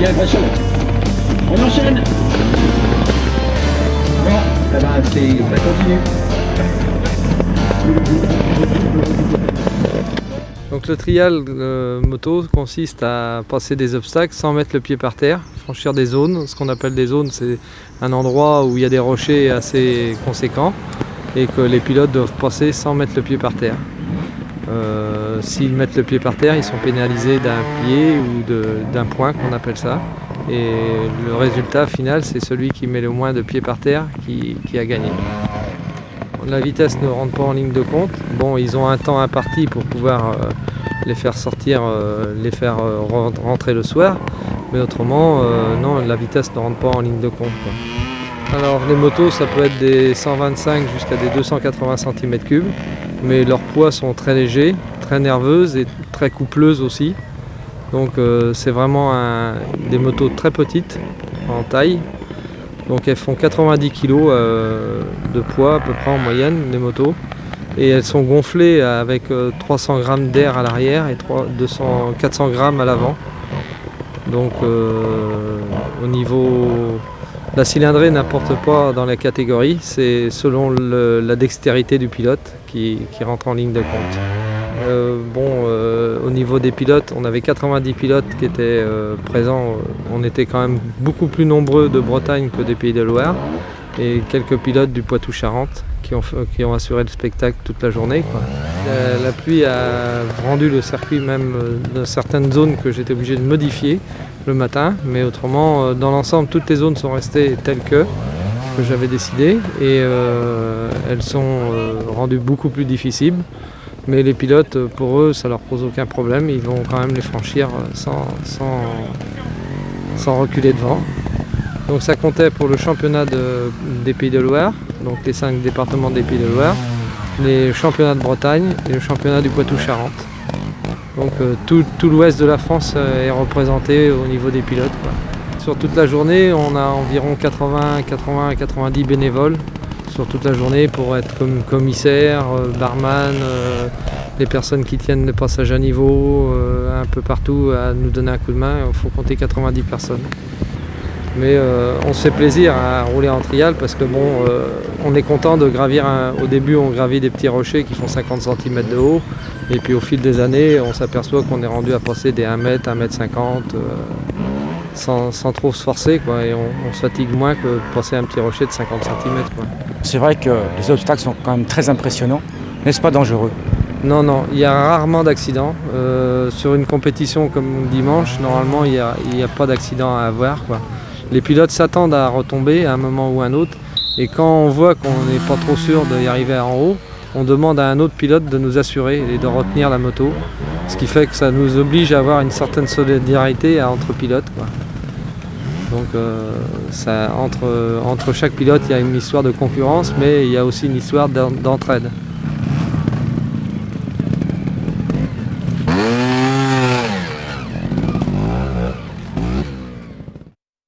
Allez, attention. On enchaîne. Bon, eh ben, ça continue. Donc le trial moto consiste à passer des obstacles sans mettre le pied par terre, franchir des zones. Ce qu'on appelle des zones, c'est un endroit où il y a des rochers assez conséquents et que les pilotes doivent passer sans mettre le pied par terre. S'ils mettent le pied par terre, ils sont pénalisés d'un pied ou d'un point qu'on appelle ça. Et le résultat final, c'est celui qui met le moins de pieds par terre qui a gagné. La vitesse ne rentre pas en ligne de compte. Bon, ils ont un temps imparti pour pouvoir les faire sortir, les faire rentrer le soir. Mais autrement, non, la vitesse ne rentre pas en ligne de compte, quoi. Alors les motos, ça peut être des 125 jusqu'à des 280 cm3. Mais leurs poids sont très légers, très nerveuses et très coupleuses aussi. Donc c'est vraiment des motos très petites en taille. Donc elles font 90 kg de poids à peu près en moyenne, les motos. Et elles sont gonflées avec 300 g d'air à l'arrière et 400 g à l'avant. Donc au niveau... La cylindrée n'importe pas dans la catégorie, c'est selon la dextérité du pilote qui rentre en ligne de compte. Au niveau des pilotes, on avait 90 pilotes qui étaient présents. On était quand même beaucoup plus nombreux de Bretagne que des Pays de Loire. Et quelques pilotes du Poitou-Charentes qui ont assuré le spectacle toute la journée, quoi. La pluie a rendu le circuit même dans certaines zones que j'étais obligé de modifier le matin. Mais autrement, dans l'ensemble, toutes les zones sont restées telles que j'avais décidé. Et elles sont rendues beaucoup plus difficiles. Mais les pilotes, pour eux, ça leur pose aucun problème. Ils vont quand même les franchir sans reculer devant. Donc ça comptait pour le championnat des Pays de Loire, donc les 5 départements des Pays de Loire, les championnats de Bretagne et le championnat du Poitou-Charentes. Donc tout l'ouest de la France est représenté au niveau des pilotes, quoi. Sur toute la journée, on a environ 80-90 bénévoles sur toute la journée pour être comme commissaire, barman, les personnes qui tiennent le passage à niveau, un peu partout à nous donner un coup de main. Il faut compter 90 personnes. Mais on se fait plaisir à rouler en trial parce que on est content de gravir. Au début, on gravit des petits rochers qui font 50 cm de haut. Et puis au fil des années, on s'aperçoit qu'on est rendu à passer des 1 m, 1 m 50 sans trop se forcer, quoi. Et on se fatigue moins que de passer un petit rocher de 50 cm, quoi. C'est vrai que les obstacles sont quand même très impressionnants. N'est-ce pas dangereux? Non, il y a rarement d'accidents. Sur une compétition comme dimanche, normalement, il n'y a pas d'accident à avoir, quoi. Les pilotes s'attendent à retomber à un moment ou à un autre. Et quand on voit qu'on n'est pas trop sûr d'y arriver en haut, on demande à un autre pilote de nous assurer et de retenir la moto. Ce qui fait que ça nous oblige à avoir une certaine solidarité entre pilotes, quoi. Donc entre chaque pilote, il y a une histoire de concurrence, mais il y a aussi une histoire d'entraide.